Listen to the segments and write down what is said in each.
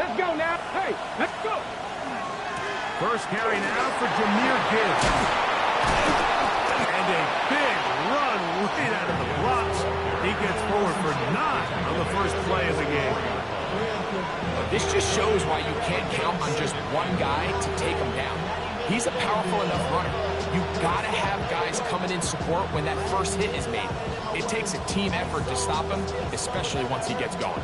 Let's go now. Hey, let's go. First carry now for Jahmyr Gibbs. And a big run right out of the blocks. He gets forward for 9 on the first play of the game. This just shows why you can't count on just one guy to take him down. He's a powerful enough runner. You've got to have guys coming in support when that first hit is made. It takes a team effort to stop him, especially once he gets going.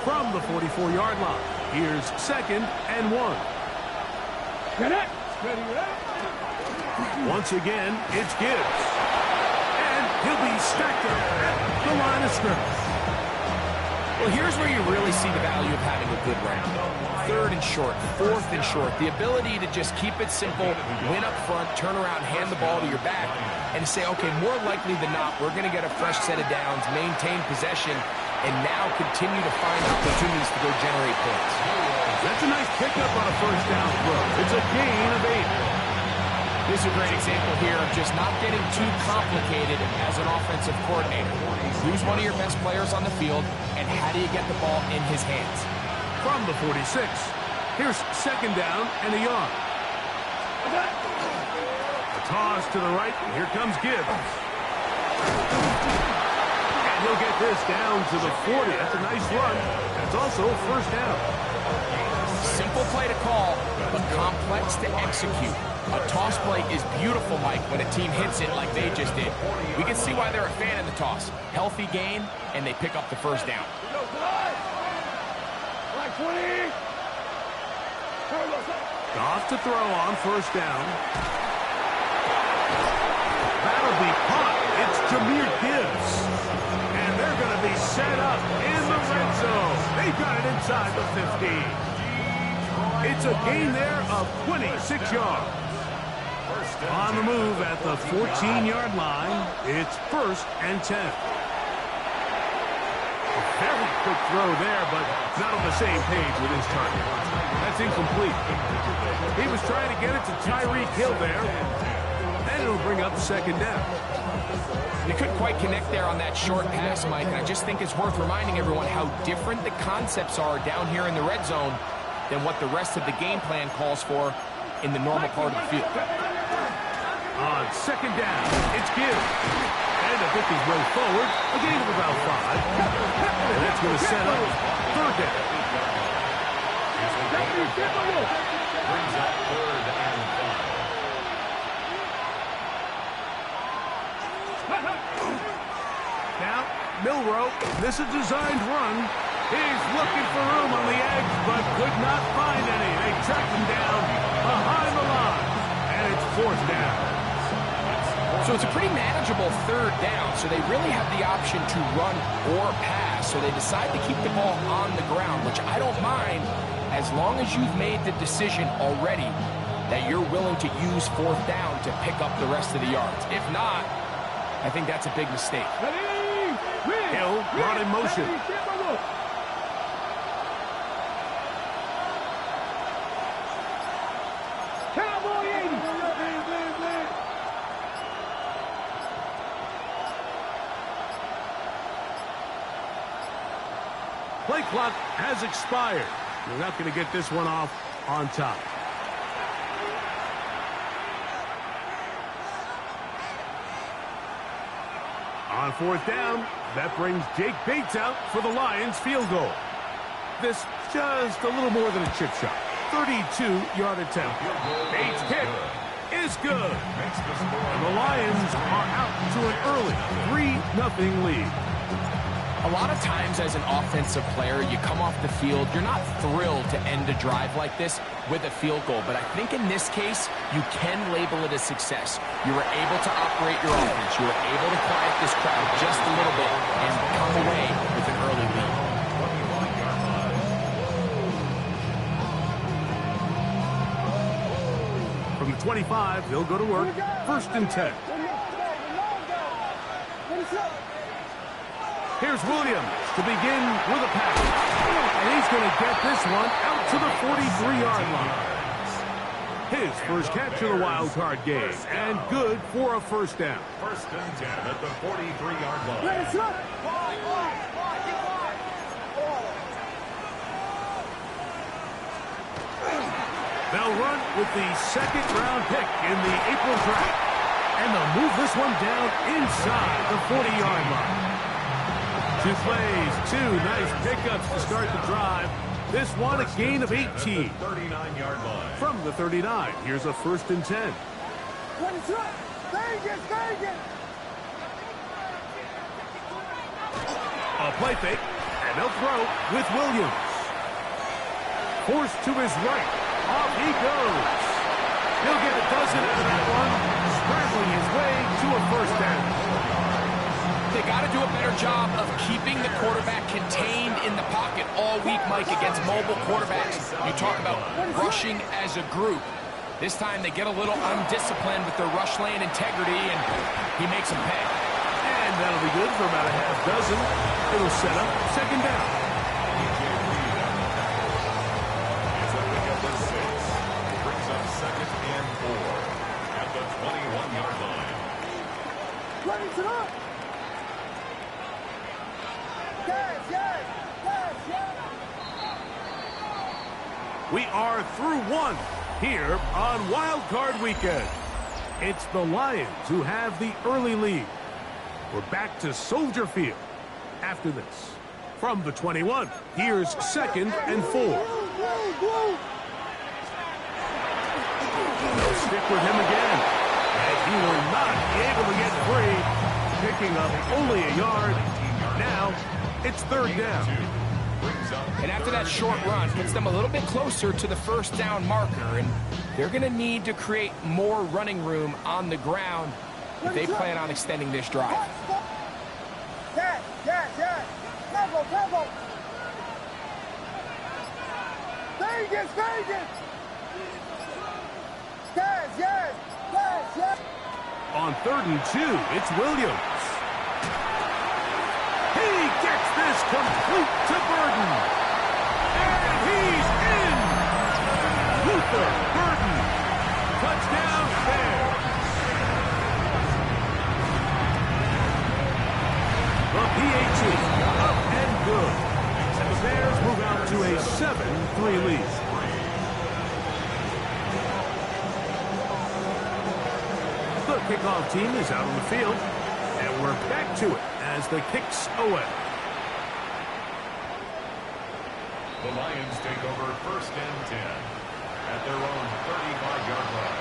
From the 44-yard line, here's 2nd and 1. Connect. Ready up. Once again, it's Gibbs. And he'll be stacked up at the line of scrimmage. Well, here's where you really see the value of having a good run. 3rd and short, 4th and short. The ability to just keep it simple, win up front, turn around, hand the ball to your back, and say, okay, more likely than not, we're going to get a fresh set of downs, maintain possession, and now continue to find opportunities to go generate points. That's a nice pickup on a first down throw. It's a gain of 8. This is a great example here of just not getting too complicated as an offensive coordinator. Who's one of your best players on the field, and how do you get the ball in his hands? From the 46, here's 2nd down and a yard. A toss to the right, and here comes Gibbs. And he'll get this down to the 40. That's a nice run. That's also first down. Simple play to call, but complex to execute. A toss play is beautiful, Mike, when a team hits it like they just did. We can see why they're a fan of the toss. Healthy gain, and they pick up the first down. Off to throw on first down. That'll be caught. It's Jahmyr Gibbs. And they're going to be set up in the red zone. They've got it inside the 15. It's a gain there of 26 yards. On the move at the 14-yard line, it's 1st and 10. A very quick throw there, but not on the same page with his target. That's incomplete. He was trying to get it to Tyreek Hill there, and it'll bring up 2nd down. They couldn't quite connect there on that short pass, Mike, and I just think it's worth reminding everyone how different the concepts are down here in the red zone than what the rest of the game plan calls for in the normal part of the field. On 2nd down, it's Gibbs. And to pick his way forward, a gain of about 5. And that's going to set up 3rd down. Brings up 3rd and 5. Now, Milroe, this is a designed run. He's looking for room on the edge, but could not find any. They track him down behind the line. And it's 4th down. So it's a pretty manageable 3rd down, so they really have the option to run or pass. So they decide to keep the ball on the ground, which I don't mind as long as you've made the decision already that you're willing to use 4th down to pick up the rest of the yards. If not, I think that's a big mistake. Hill brought in motion. Play clock has expired. We're not going to get this one off on top. On 4th down, that brings Jake Bates out for the Lions field goal. This just a little more than a chip shot. 32-yard attempt. Bates' kick is good. And the Lions are out to an early 3-0 lead. A lot of times as an offensive player, you come off the field, you're not thrilled to end a drive like this with a field goal. But I think in this case, you can label it a success. You were able to operate your offense. You were able to quiet this crowd just a little bit and come away with an early lead. From the 25, they'll go to work. 1st and 10. Here's Williams to begin with a pass. And he's going to get this one out to the 43-yard line. His first catch of the wild card game, and good for a first down. First and 10 at the 43-yard line. Let's up. They'll run with the second-round pick in the April draft. And they'll move this one down inside the 40-yard line. 2 plays, 2 nice pickups to start the drive. This one a gain of 18. 39-yard line. From the 39, here's a first and 10. Let's up. Vegas, Vegas. A play fake, and they'll throw with Williams. Forced to his right. Off he goes. He'll get a dozen out of that one, scrambling his way to a first down. They got to do a better job of keeping the quarterback contained in the pocket all week, Mike, against mobile quarterbacks. You talk about rushing as a group. This time they get a little undisciplined with their rush lane integrity, and he makes them pay. And that'll be good for about a half dozen. It'll set up second down. Brings up second and 4 at the 21-yard line. Ready to up. Yes, yes, yes, yes. We are through one here on Wild Card Weekend. It's the Lions who have the early lead. We're back to Soldier Field after this. From the 21, here's second and 4. They'll stick with him again. And he will not be able to get free. Picking up only a yard. Now, it's third down. And after that short run, puts them a little bit closer to the first down marker, and they're going to need to create more running room on the ground if they plan on extending this drive. Yes, yes, yes. Tempo, tempo. Vegas, Vegas. Yes, yes, yes, yes. On 3rd and 2, it's Williams. He gets this complete to Burden. And he's in. Luther Burden. Touchdown Bears. The PAT up and good. And the Bears move out to a 7-3 lead. The kickoff team is out on the field. And we're back to it as the kicks away. The Lions take over first and 10 at their own 35-yard line.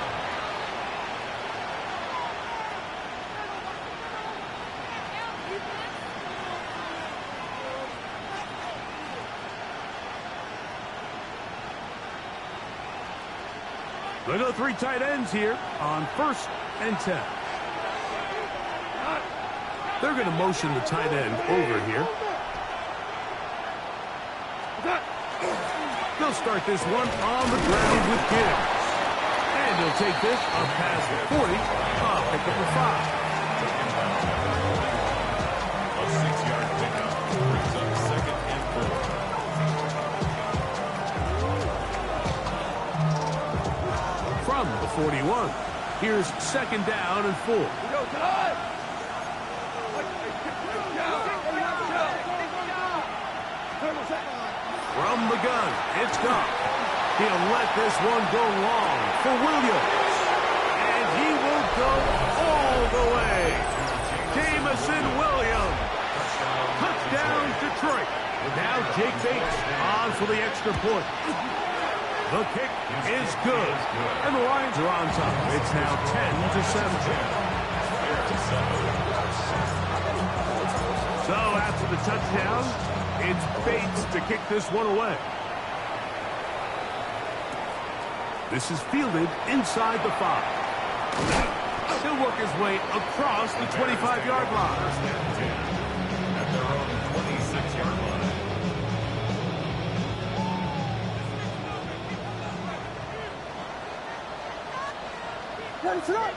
They go 3 tight ends here on first and 10. They're going to motion the tight end over here. They'll start this one on the ground with Gibbs. And he'll take this up past the 40, up at the 5. A 6-yard pickup brings up second and 4. From the 41, here's second down and 4. From the gun, it's Goff. He'll let this one go long for Williams. And he will go all the way. Jamison Williams. Touchdown, Detroit. Now Jake Bates on for the extra point. The kick is good. And the Lions are on top. It's now 10-7. So after the touchdown, it's Bates to kick this one away. This is fielded inside the 5. He'll work his way across the 25-yard line. At their own 26-yard line. Ready to up.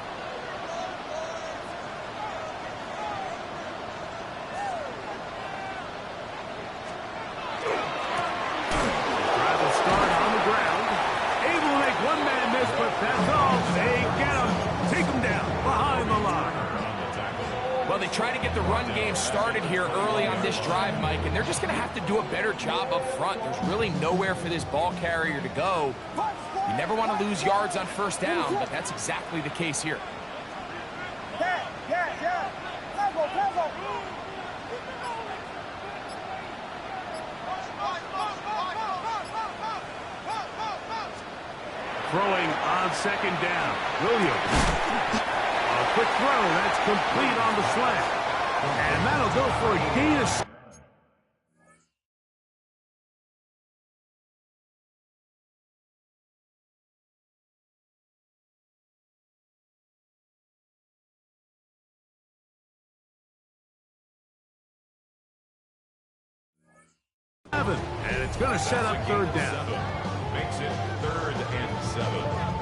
they try to get the run game started here early on this drive, Mike, and they're just going to have to do a better job up front. There's really nowhere for this ball carrier to go. You never want to lose yards on first down, but that's exactly the case here. Yeah. Tempo. Throwing on second down. Williams. A quick throw. That's complete on the slant. And that'll go for a gain of 7. And it's going to set up third down. Makes it 3rd and 7.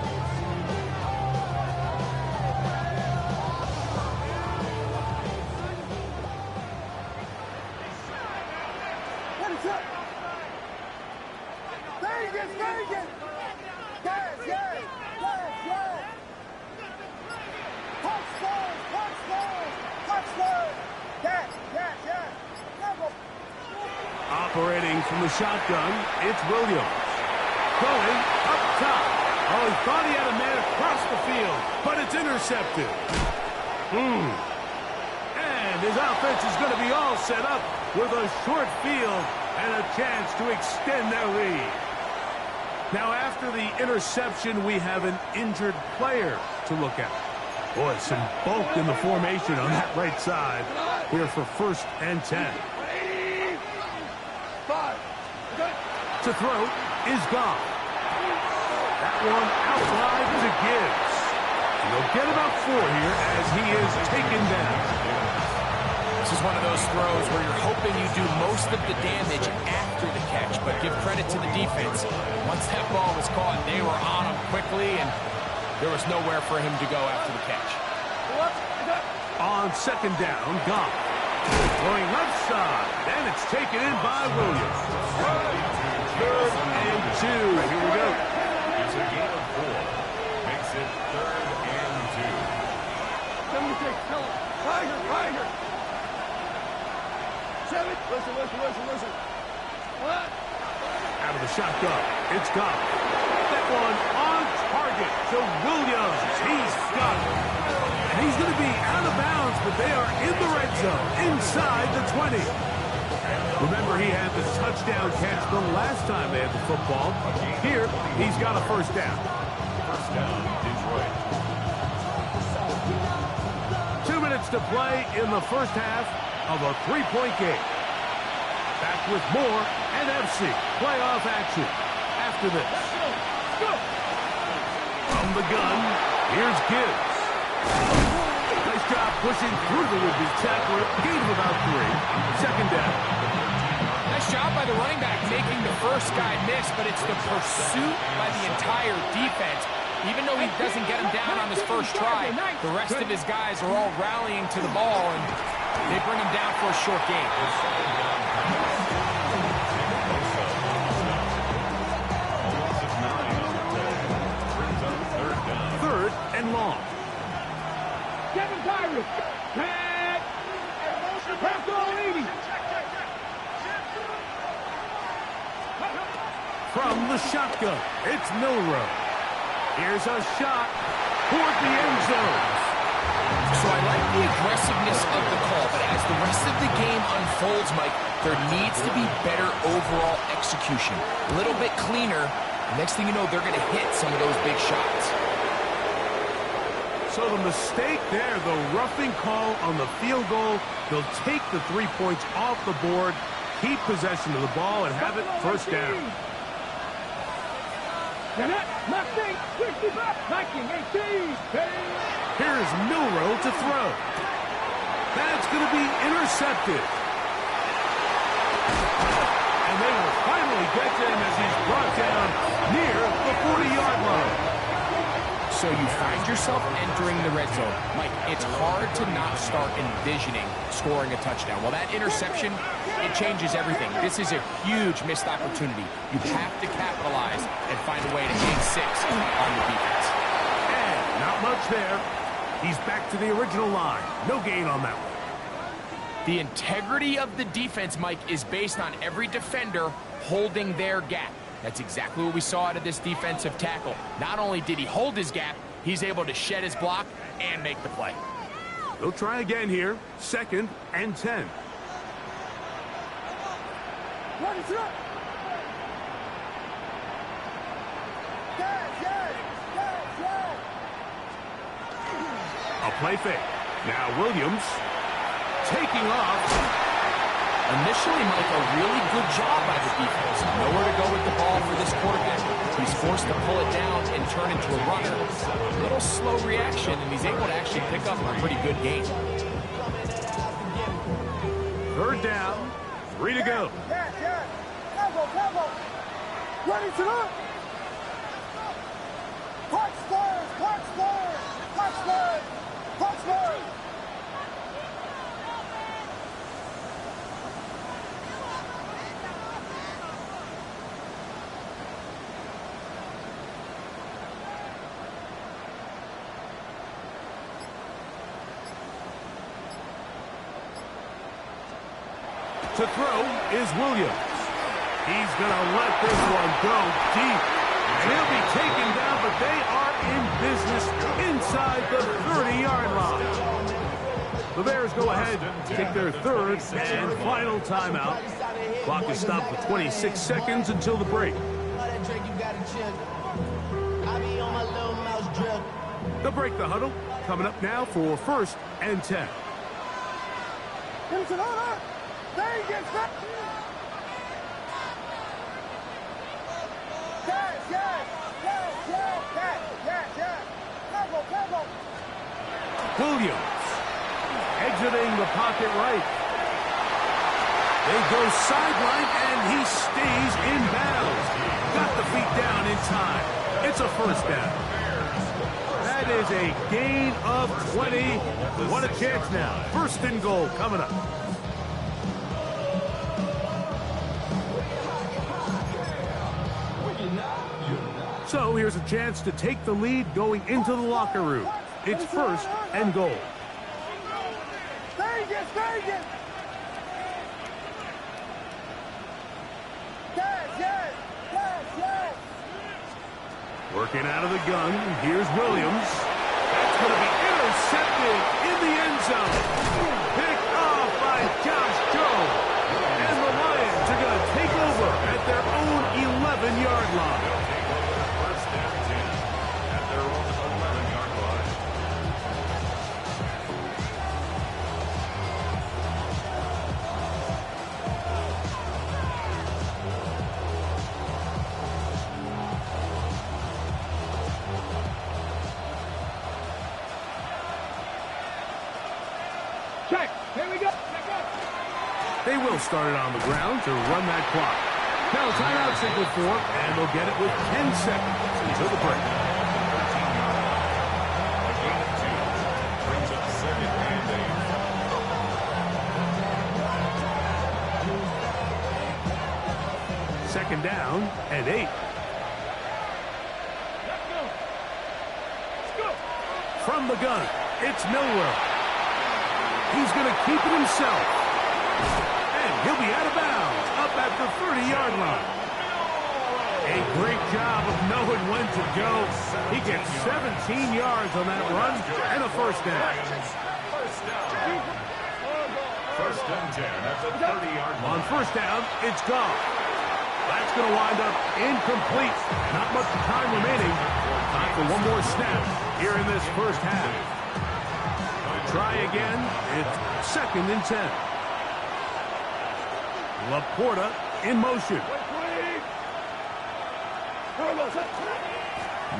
Vegas! Yes! Touchdown! Yes! Tempo! Operating from the shotgun, it's Williams. Going up top. Oh, he thought he had a man across the field, but it's intercepted. And his offense is going to be all set up with a short field and a chance to extend their lead. Now, after the interception, we have an injured player to look at. Boy, some bulk in the formation on that right side here for 1st and 10. To throw is Goff. That one outside to Gibbs. And they'll get about 4 here as he is taken down. This is one of those throws where you're hoping you do most of the damage after the catch, but give credit to the defense. Once that ball was caught, they were on him quickly, and there was nowhere for him to go after the catch. On second down, Goff. Going left side, and it's taken in by Williams. 3rd and 2. Here we go. It's a gain of 4. Makes it 3rd and 2. Tiger! 7. Listen. What? Out of the shotgun, it's Goff. That one on target to Williams. He's got it. And he's going to be out of bounds, but they are in the red zone, inside the 20. Remember, he had the touchdown catch the last time they had the football. Here, he's got a 1st down. 1st down, Detroit. 2 minutes to play in the first half of a 3-point game. Back with more NFC playoff action after this. From the gun, here's Gibbs. Nice job pushing through the would-be tackler. Gain of about 3. 2nd down. Nice job by the running back making the first guy miss, but it's the pursuit by the entire defense. Even though he doesn't get him down on his first try, the rest of his guys are all rallying to the ball, and they bring him down for a short gain. 3rd and long. Kevin Tyrus. Tag. Pass on 80. From the shotgun, it's Milroe. Here's a shot toward the end zone. So I like the aggressiveness of the call, but as the rest of the game unfolds, Mike, there needs to be better overall execution. A little bit cleaner. Next thing you know, they're going to hit some of those big shots. So the mistake there, the roughing call on the field goal, they'll take the 3 points off the board, keep possession of the ball, and have it 1st down. Here's Milroe to throw. That's going to be intercepted. And they will finally get to him as he's brought down near the 40-yard line. So you find yourself entering the red zone. Mike, it's hard to not start envisioning scoring a touchdown. Well, that interception, it changes everything. This is a huge missed opportunity. You have to capitalize and find a way to gain 6 on the defense. And not much there. He's back to the original line. No gain on that one. The integrity of the defense, Mike, is based on every defender holding their gap. That's exactly what we saw out of this defensive tackle. Not only did he hold his gap, he's able to shed his block and make the play. They'll try again here. 2nd and 10. What is up? A play fake. Now Williams taking off. Initially, Mike, a really good job by the defense. Nowhere to go with the ball for this quarterback. He's forced to pull it down and turn into a runner. A little slow reaction, and he's able to actually pick up a pretty good gain. 3rd down. 3 to go. Tempo. Ready to go. Punch forward. To throw is Williams. He's going to let this one go deep. And he'll be taken down, but they are in business inside the 30-yard line. The Bears go ahead, take their 3rd and final timeout. Clock is stopped for 26 seconds until the break. They'll break the huddle. Coming up now for 1st and 10. Williams exiting the pocket right. They go sideline, and he stays in bounds. Got the feet down in time. It's a 1st down. That is a gain of 20. What a chance now. 1st and goal coming up. So here's a chance to take the lead going into the locker room. It's 1st and goal. Working out of the gun. Here's Williams. That's going to be intercepted in the end zone. Picked off by Josh Jones. And the Lions are going to take over at their own 11-yard line. Check. Here we go. They will start it on the ground to run that clock. Now timeout signal for, and they'll get it with 10 seconds until the break. Brings up 2nd and 8. 2nd down and 8. From the gun, it's Millwell. He's going to keep it himself. And he'll be out of bounds up at the 30-yard line. A great job of knowing when to go. He gets 17 yards on that run and a 1st down. 1st and 10 at the 30-yard line. On 1st down, it's gone. That's going to wind up incomplete. Not much time remaining. Time for one more snap here in this 1st half. Try again. It's 2nd and 10. Laporta in motion.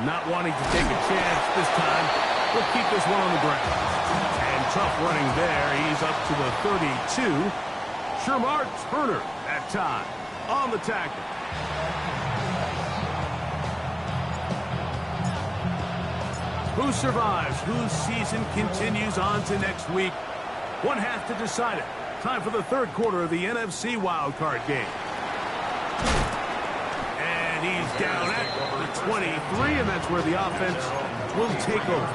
Not wanting to take a chance this time. We'll keep this one on the ground. And tough running there. He's up to the 32. Shermar Turner that time on the tackle. Who survives? Whose season continues on to next week? One half to decide it. Time for the 3rd quarter of the NFC wildcard game. And he's down at the 23, and that's where the offense will take over.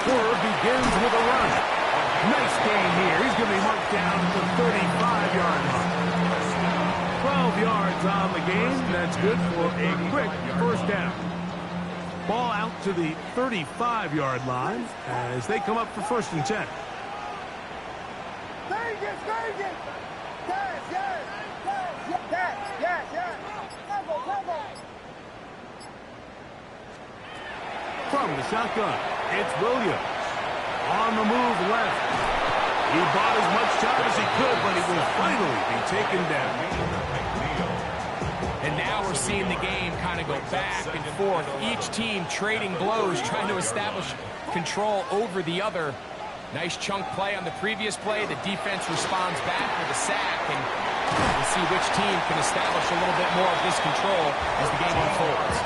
swerve begins with a run. Nice gain here. He's going to be marked down at the 35-yard line. 12 yards on the game. That's good for a quick first down. Ball out to the 35-yard line as they come up for 1st and 10. Vegas, Vegas! Yes, yes! Yes! Tempo! From the shotgun, it's Williams. On the move left. He bought as much time as he could, but he will finally be taken down. And now we're seeing the game kind of go back and forth. Each team trading blows, trying to establish control over the other. Nice chunk play on the previous play. The defense responds back with a sack, and we'll see which team can establish a little bit more of this control as the game unfolds.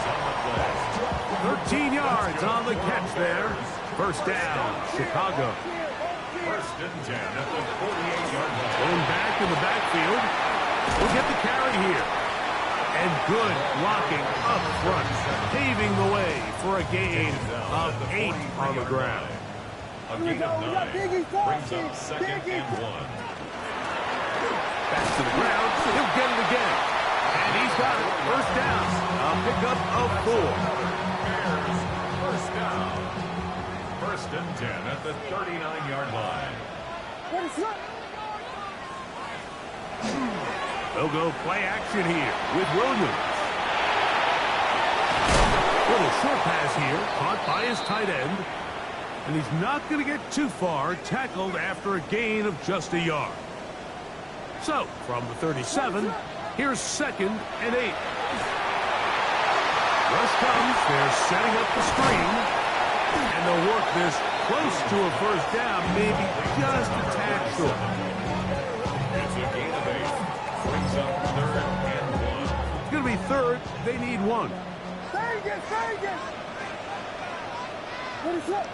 13 yards on the catch there. 1st down, Chicago. 1st and 10 at the 48-yard line. Going back in the backfield. We'll get the carry here. And good blocking up front, paving the way for a gain of 8 on the ground. A gain of 9 brings up 2nd and 1. Back to the ground. He'll get it again. And he's got it. 1st down. A pickup of 4. First down. 1st and 10 at the 39-yard line. They'll go play action here with Williams. Little short pass here, caught by his tight end. And he's not going to get too far, tackled after a gain of just a yard. So, from the 37, here's 2nd and 8. Rush comes, they're setting up the screen. And they'll work this close to a 1st down, maybe just a tad short. It's a gain of 8. Brings up 3rd and 1. It's going to be 3rd. They need 1. Vegas! What is it?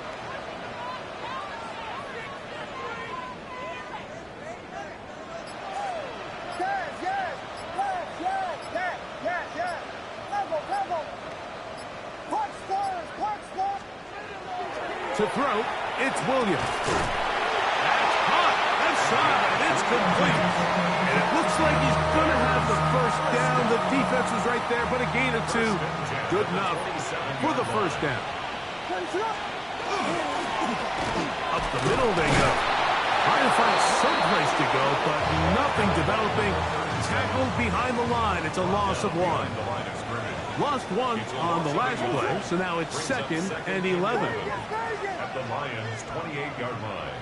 Yes! Tempo! Punch square! To throw, it's Williams. That's hot. Left side. It's complete. And it looks like he's going to have the 1st down. The defense was right there, but a gain of 2. Good enough for the 1st down. Up the middle they go. Trying to find some place to go, but nothing developing. Tackled behind the line. It's a loss of 1. Lost 1 on the last play, so now it's 2nd and 11. At the Lions' 28-yard line.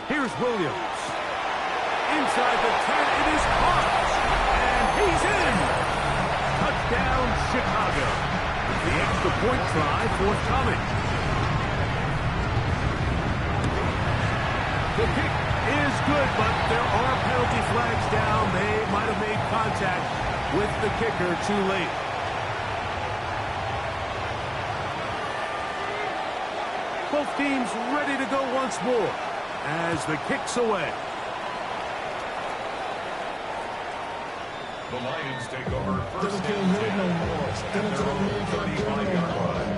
Here's Williams. Inside the 10, it is caught. And he's in. Touchdown, Chicago. The extra point try forthcoming. The kick is good, but there are penalty flags down. They might have made contact with the kicker too late. Both teams ready to go once more as the kick's away. The Lions take over 1st and 10 at their own 35-yard line.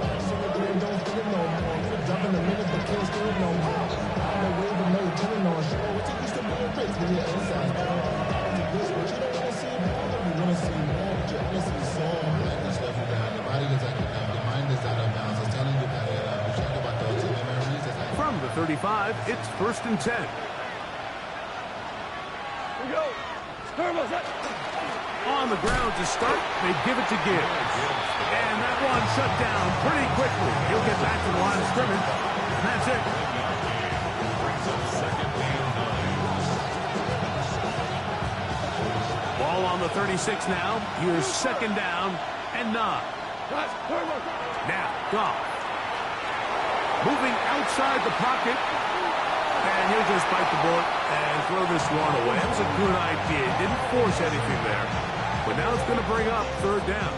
From the 35, it's 1st and 10. Here we go. On the ground to start, they give it to Gibbs. And that one shut down pretty quickly. He'll get back to the line of scrimmage, and that's it. Ball on the 36 now. Here's 2nd down and 9. Now, Goff. Moving outside the pocket. And he'll just bite the bullet and throw this one away. That was a good idea. Didn't force anything there. But now it's going to bring up 3rd down.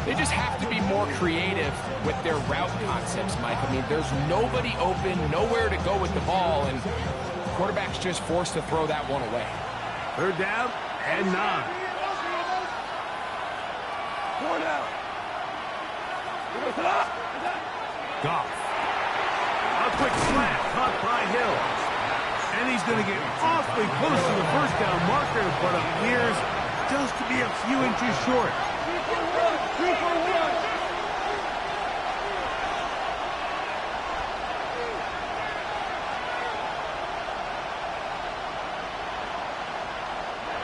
They just have to be more creative with their route concepts, Mike. I mean, there's nobody open, nowhere to go with the ball, and quarterback's just forced to throw that one away. 3rd down and 9. 4 down. Goff. A quick slant caught by Hill. And he's going to get awfully close to the first down marker, but appears just to be a few inches short. 2 for 1.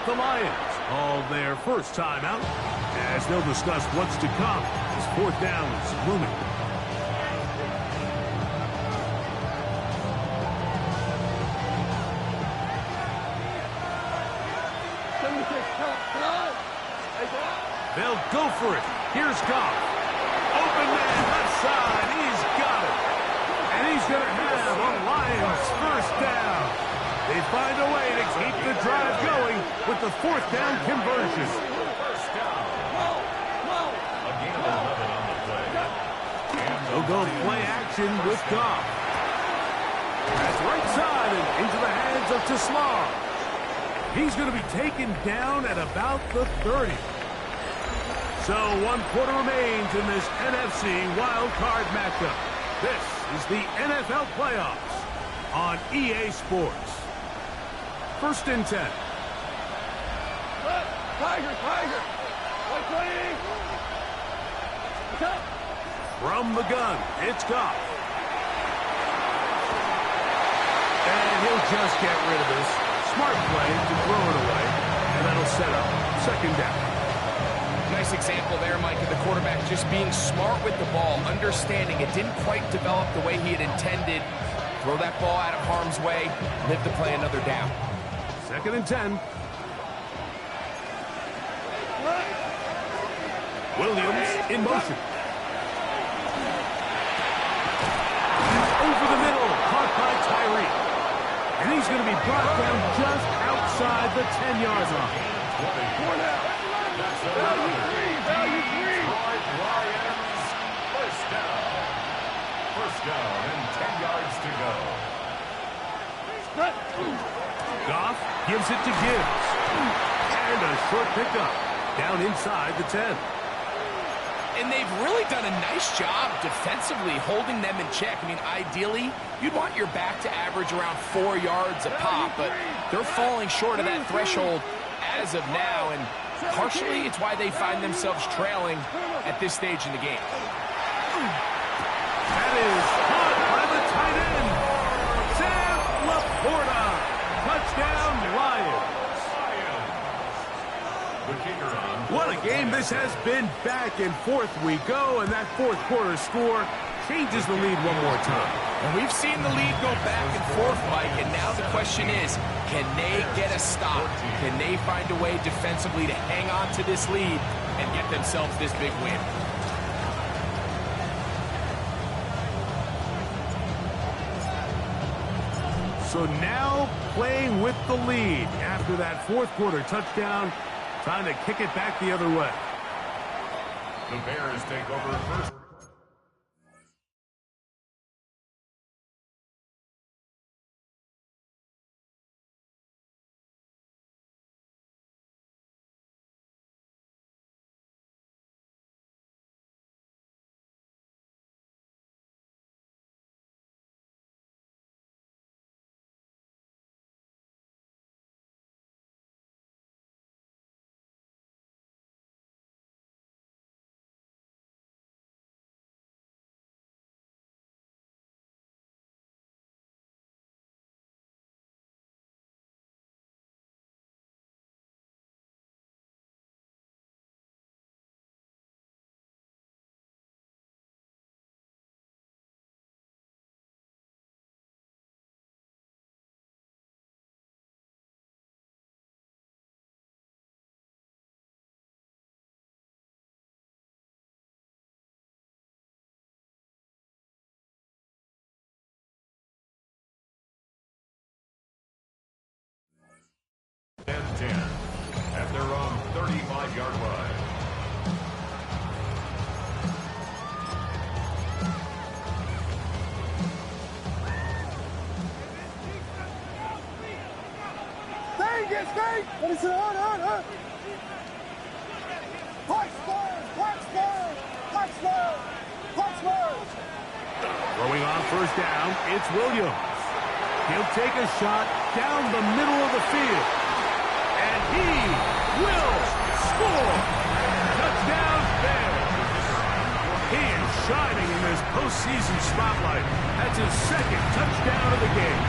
The Lions call their first timeout as they'll discuss what's to come as fourth down is looming. They'll go for it. Here's Goff. Open man left side. He's got it. And he's going to have a Lions first down. They find a way to keep the drive going with the fourth down conversion. First down. A gain of 11 on the play. They'll go play action with Goff. That's right side and into the hands of Tislar. He's going to be taken down at about the 30. So 1 quarter remains in this NFC wild card matchup. This is the NFL playoffs on EA Sports. First and 10. Tiger. 120. From the gun, it's Goff. And he'll just get rid of this. Smart play to throw it away. And that'll set up second down. Nice example there, Mike, of the quarterback just being smart with the ball, understanding it didn't quite develop the way he had intended. Throw that ball out of harm's way, live to play another down. Second and 10. Williams in motion. Over the middle, caught by Tyree. And he's going to be brought down just outside the 10-yard line. 4 down. That's the Value 3. Lions. First down. First down and 10 yards to go. Goff gives it to Gibbs. And a short pickup down inside the 10. And they've really done a nice job defensively holding them in check. I mean, ideally, you'd want your back to average around 4 yards a pop, but they're falling short of that threshold as of now, and partially it's why they find themselves trailing at this stage in the game. That is caught by the tight end, Sam Laporta. Touchdown, Lions. The kicker on. What a game this has been. Back and forth we go, and that fourth quarter score changes the lead one more time. And we've seen the lead go back and forth, Mike, and now the question is, can they get a stop? Can they find a way defensively to hang on to this lead and get themselves this big win? So now playing with the lead after that fourth quarter touchdown, time to kick it back the other way. The Bears take over first. And 10 at their own 35-yard line. Vegas, Vegas! What is it? On. Touchdown! Throwing on first down, it's Williams. He'll take a shot down the middle of the field. And he will score. Touchdown, Bears. He is shining in this postseason spotlight. That's his second touchdown of the game.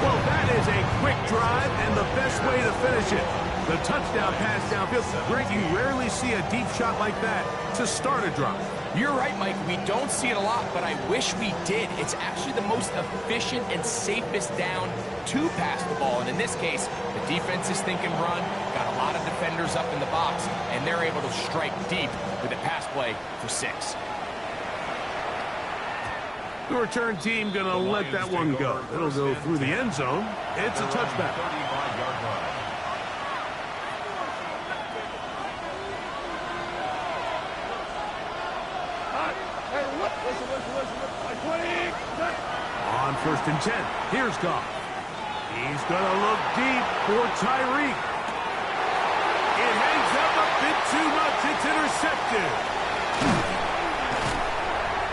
Well, that is a quick drive and the best way to finish it. The touchdown pass downfield. Greg, you rarely see a deep shot like that to start a drive. You're right, Mike. We don't see it a lot, but I wish we did. It's actually the most efficient and safest down to pass the ball. And in this case, the defense is thinking run, got a lot of defenders up in the box, and they're able to strike deep with a pass play for 6. The return team going to let that one go. It'll go through the end zone. It's a touchback. 35-yard line. On first and 10, here's Goff. He's going to look deep for Tyreek. It hangs up a bit too much. It's intercepted.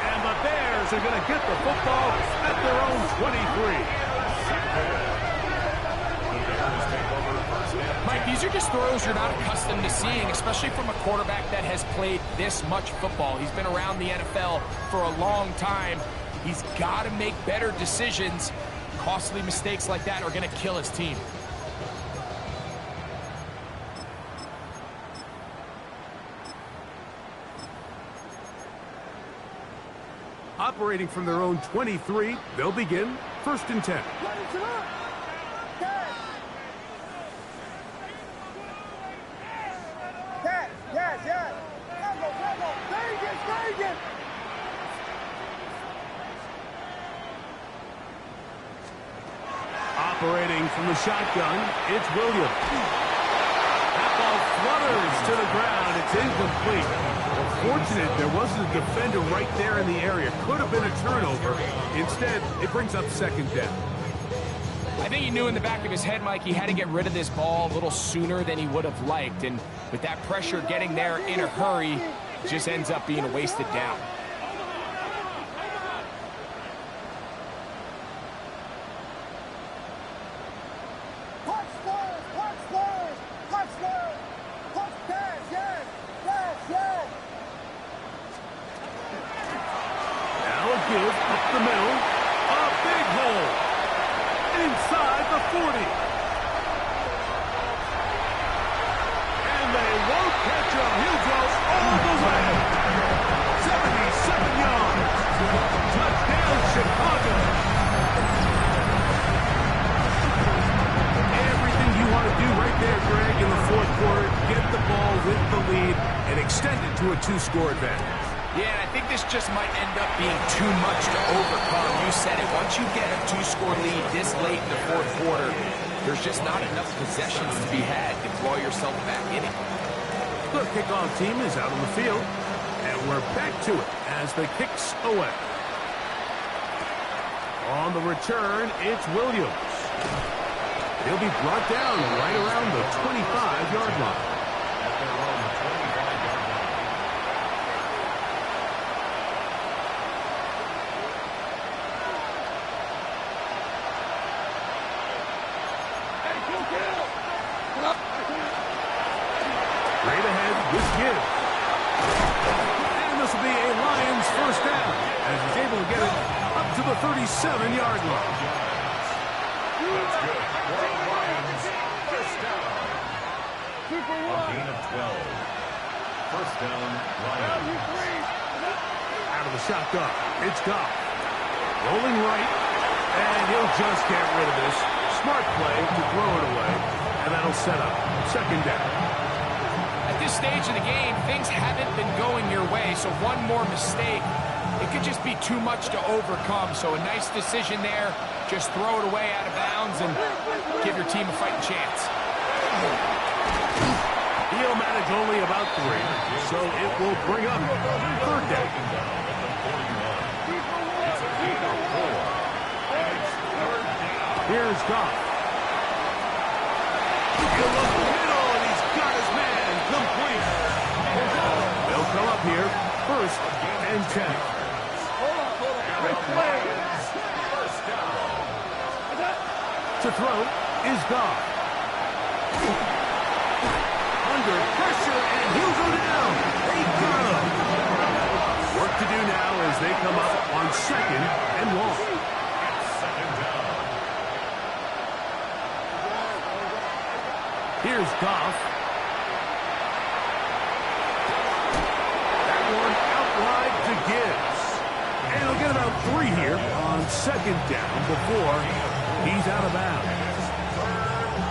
And the Bears are going to get the football at their own 23. Mike, these are just throws you're not accustomed to seeing, especially from a quarterback that has played this much football. He's been around the NFL for a long time. He's got to make better decisions. Costly mistakes like that are going to kill his team. Operating from their own 23, they'll begin first and 10. Yes. Vegas. Operating from the shotgun, it's Williams. That ball flutters to the ground. It's incomplete. Fortunate there wasn't a defender right there in the area. Could have been a turnover. Instead, it brings up second down. I think he knew in the back of his head, Mike, he had to get rid of this ball a little sooner than he would have liked. And with that pressure getting there in a hurry, it just ends up being a wasted down. Now a give up the middle. A big hole. Inside the 40. And they won't catch him. He'll go all the way. 77 yards. Touchdown, Chicago. Everything you want to do right there, Greg, in the fourth quarter. Get the ball with the lead and extend it to a 2-score advantage. Yeah, and I think this just might end up being too much to overcome. You said it. Once you get a 2-score lead this late in the fourth quarter, there's just not enough possessions to be had to claw yourself back in it. The kickoff team is out on the field, and we're back to it as the kicks away. On the return, it's Williams. He'll be brought down right around the 25-yard line. At their own 25-yard line. Straight ahead with Gibbs. And this will be a Lions first down as he's able to get it up to the 37-yard line. That's good. For the Lions, first down. A gain of 12. First down, Lions. Out of the shotgun, it's Goff. Rolling right, and he'll just get rid of this. Smart play to throw it away, and that'll set up second down. At this stage of the game, things haven't been going your way, so one more mistake, it could just be too much to overcome. So a nice decision there. Just throw it away out of bounds and give your team a fighting chance. He'll manage only about 3, so it will bring up third down. Here's Goff. He'll look the middle, and he's got his man complete. They'll come up here first and 10. To throw is Goff. Under pressure, and he'll go down. They got him. Work to do now as they come up on second and long. Second down. Here's Goff. That one out wide to Gibbs. And he'll get about 3 here on second down before he's out of bounds.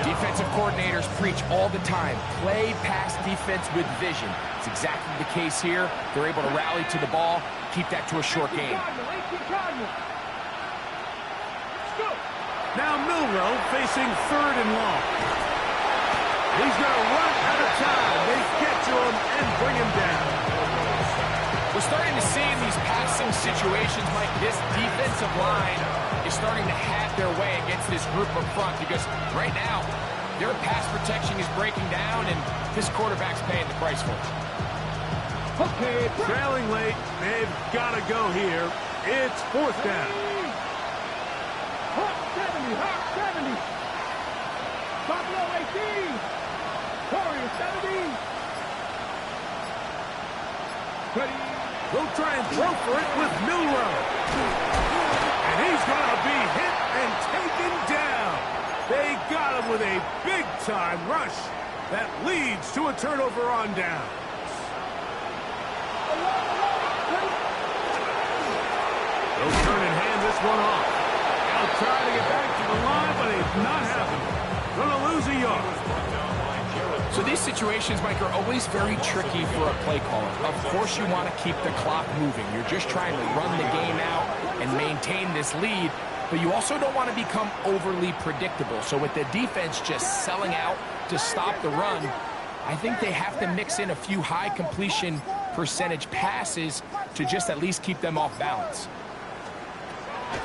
Defensive coordinators preach all the time, play pass defense with vision. It's exactly the case here. They're able to rally to the ball, keep that to a short game. Now Milroe facing third and long. He's going to run out of time. They get to him and bring him down. We're starting to see in these passing situations, Mike, this defensive line is starting to have their way against this group up front because right now, their pass protection is breaking down, and this quarterback's paying the price for it. Okay, trailing late. They've got to go here. It's fourth down. Hot 70, hot 70. Buffalo 18. Warriors 70. Ready. They'll try and throw for it with Milroe. And he's going to be hit and taken down. They got him with a big-time rush that leads to a turnover on down. They'll turn and hand this one off. They'll try to get back to the line, but it's not happening. Going to lose a yard. So these situations, Mike, are always very tricky for a play caller. Of course you want to keep the clock moving. You're just trying to run the game out and maintain this lead, but you also don't want to become overly predictable. So with the defense just selling out to stop the run, I think they have to mix in a few high completion percentage passes to just at least keep them off balance.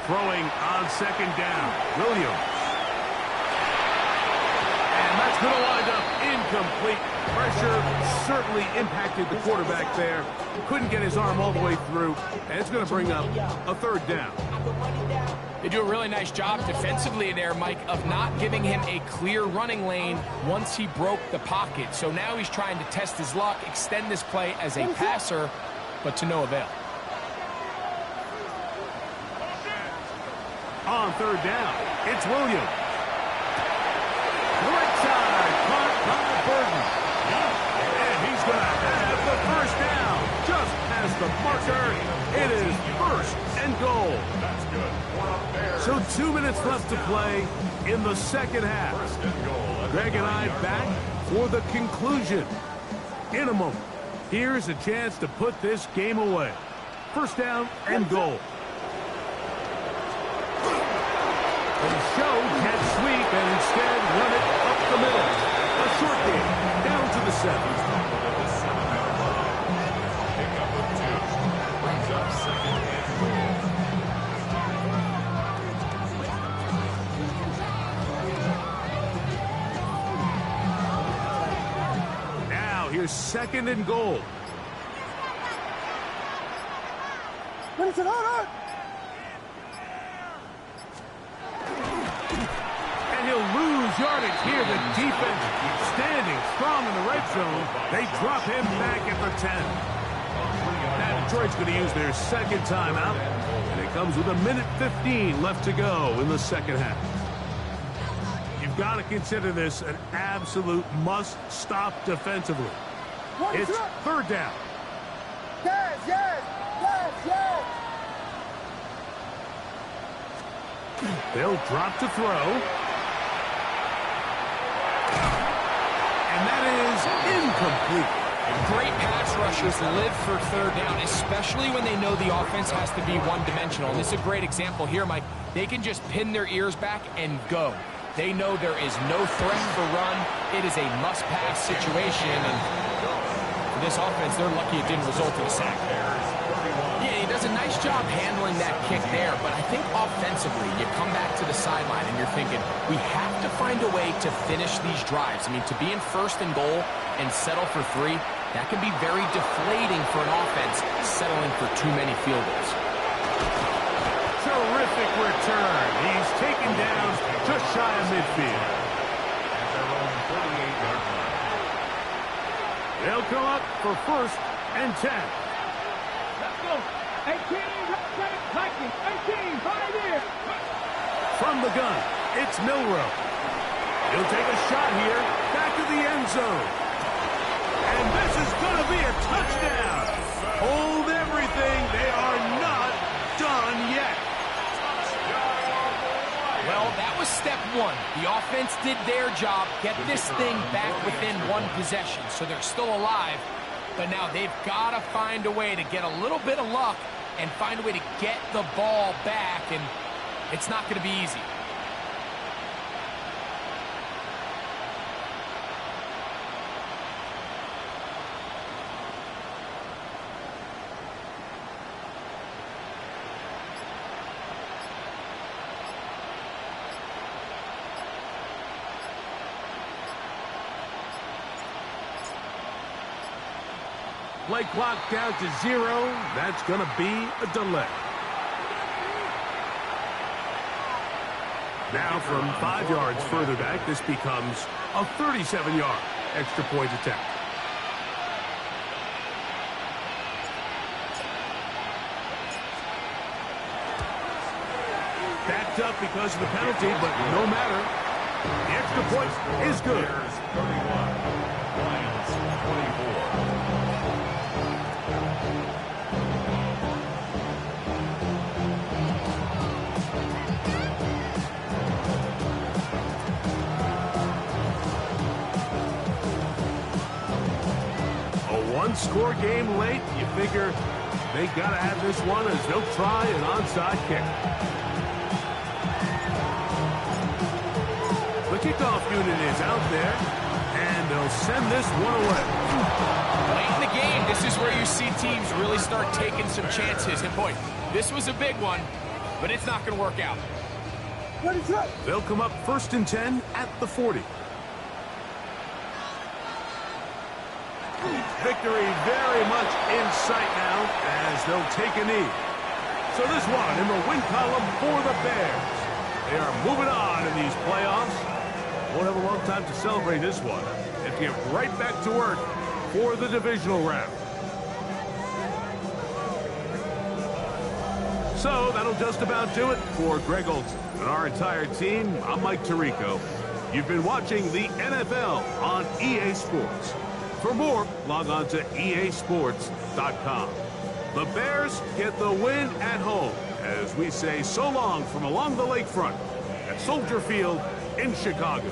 Throwing on second down, Williams. And that's going to wind up incomplete. Pressure certainly impacted the quarterback there. Couldn't get his arm all the way through, and it's going to bring up a third down. They do a really nice job defensively there, Mike, of not giving him a clear running lane once he broke the pocket. So now he's trying to test his luck, extend this play as a passer, but to no avail. On third down, it's Williams. Right side, caught by Burton. And he's going to have the first down. Just past the marker, it is first and goal. That's good. We're up there. So 2 minutes left to play in the second half. First and goal. Greg and I back for the conclusion. In a moment, here's a chance to put this game away. First down and goal. The show can't sweep and instead run it up the middle. A short game, down to the 7. Pick up with 2. Brings up second and goal. Now here's second and goal. Listen, hold on. And he'll lose yardage here. The defense standing strong in the red zone. They drop him back at the 10. Now Detroit's going to use their second timeout. And it comes with 1:15 left to go in the second half. You've got to consider this an absolute must-stop defensively. It's third down. Yes, yes, yes, yes. They'll drop to throw. And that is incomplete. Great pass rushers live for third down, especially when they know the offense has to be one-dimensional. And this is a great example here, Mike. They can just pin their ears back and go. They know there is no threat for run. It is a must-pass situation, and for this offense, they're lucky it didn't result in a sack. Yeah, he does a nice job handling that kick there, but I think offensively, you come back to the sideline and you're thinking, we have to find a way to finish these drives. I mean, to be in first and goal and settle for 3, That can be very deflating for an offense settling for too many field goals. Terrific return. He's taken down just shy of midfield. At their own 38-yard line. They'll come up for 1st and 10. Let's go. 18, Vikings, 18, right here. From the gun, it's Milroe. He'll take a shot here, back to the end zone. And this is going to be a touchdown. Hold everything. They are not done yet. Well, that was step one. The offense did their job, get this thing back within one possession, so they're still alive. But now they've got to find a way to get a little bit of luck and find a way to get the ball back, and it's not going to be easy. Play clock down to 0. That's going to be a delay. Now from 5 yards further back, this becomes a 37-yard extra point attempt. Backed up because of the penalty, but no matter. The extra point is good. Bears 31, Lions 24. One-score game late, you figure they got to have this one as they'll try an onside kick. The kickoff unit is out there, and they'll send this one away. Late in the game, this is where you see teams really start taking some chances. And boy, this was a big one, but it's not going to work out. Ready, set. They'll come up 1st and 10 at the 40. Victory very much in sight now as they'll take a knee. So this one in the win column for the Bears. They are moving on in these playoffs. Won't have a long time to celebrate this one. They have to get right back to work for the divisional round. So that'll just about do it for Greg Olsen and our entire team. I'm Mike Tirico. You've been watching the NFL on EA Sports. For more, log on to easports.com. The Bears get the win at home as we say so long from along the lakefront at Soldier Field in Chicago.